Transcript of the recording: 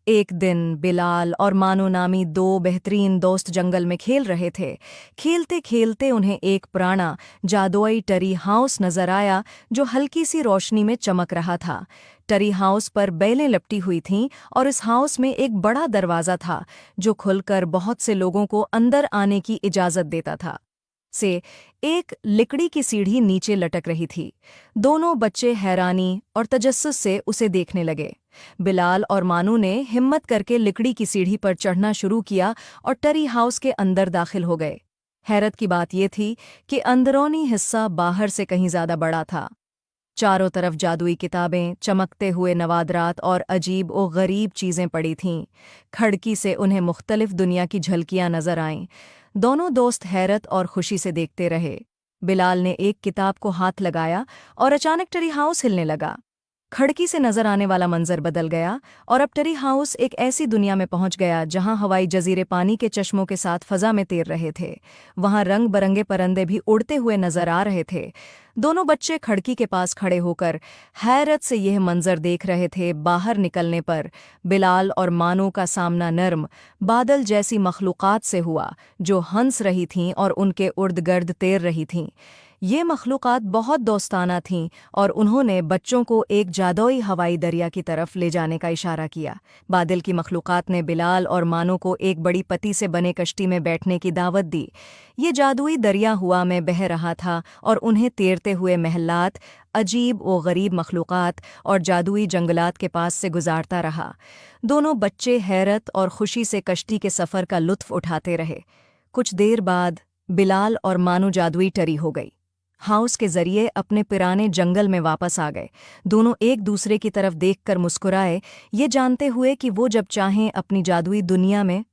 एक दिन बिलाल और मानो नामी दो बेहतरीन दोस्त जंगल में खेल रहे थे। खेलते खेलते उन्हें एक पुराना जादुई टरी हाउस नजर आया जो हल्की सी रोशनी में चमक रहा था। टरी हाउस पर बेलें लपटी हुई थीं और इस हाउस में एक बड़ा दरवाज़ा था जो खुलकर बहुत से लोगों को अंदर आने की इजाज़त देता था। से एक लकड़ी की सीढ़ी नीचे लटक रही थी। दोनों बच्चे हैरानी और तजस्सुस से उसे देखने लगे। बिलाल और मानू ने हिम्मत करके लकड़ी की सीढ़ी पर चढ़ना शुरू किया और टरी हाउस के अंदर दाखिल हो गए। हैरत की बात यह थी कि अंदरूनी हिस्सा बाहर से कहीं ज्यादा बड़ा था। चारों तरफ जादुई किताबें, चमकते हुए नवादरात और अजीब और गरीब चीज़ें पड़ी थीं। खिड़की से उन्हें मुख्तलिफ दुनिया की झलकियां नजर आईं। दोनों दोस्त हैरत और खुशी से देखते रहे। बिलाल ने एक किताब को हाथ लगाया और अचानक टरी हाउस हिलने लगा। खिड़की से नजर आने वाला मंजर बदल गया और अब टरी हाउस एक ऐसी दुनिया में पहुंच गया जहां हवाई जजीरे पानी के चश्मों के साथ फजा में तैर रहे थे। वहां रंग बरंगे परिंदे भी उड़ते हुए नजर आ रहे थे। दोनों बच्चे खिड़की के पास खड़े होकर हैरत से यह मंजर देख रहे थे। बाहर निकलने पर बिलाल और मानो का सामना नर्म बादल जैसी मखलूक़ात से हुआ जो हंस रही थीं और उनके उर्द गर्द तैर रही थीं। ये मखलूक़ात बहुत दोस्ताना थीं और उन्होंने बच्चों को एक जादुई हवाई दरिया की तरफ ले जाने का इशारा किया। बादल की मखलूक़ात ने बिलाल और मानो को एक बड़ी पत्ती से बने कश्ती में बैठने की दावत दी। ये जादुई दरिया हुआ में बह रहा था और उन्हें तैरते हुए महलात, अजीब व गरीब मखलूक़ात और जादुई जंगलात के पास से गुजारता रहा। दोनों बच्चे हैरत और खुशी से कश्ती के सफ़र का लुत्फ़ उठाते रहे। कुछ देर बाद बिलाल और मानो जादुई टरी हो गई। हाउस के जरिए अपने पुराने जंगल में वापस आ गए। दोनों एक दूसरे की तरफ देखकर मुस्कुराए, ये जानते हुए कि वो जब चाहें अपनी जादुई दुनिया में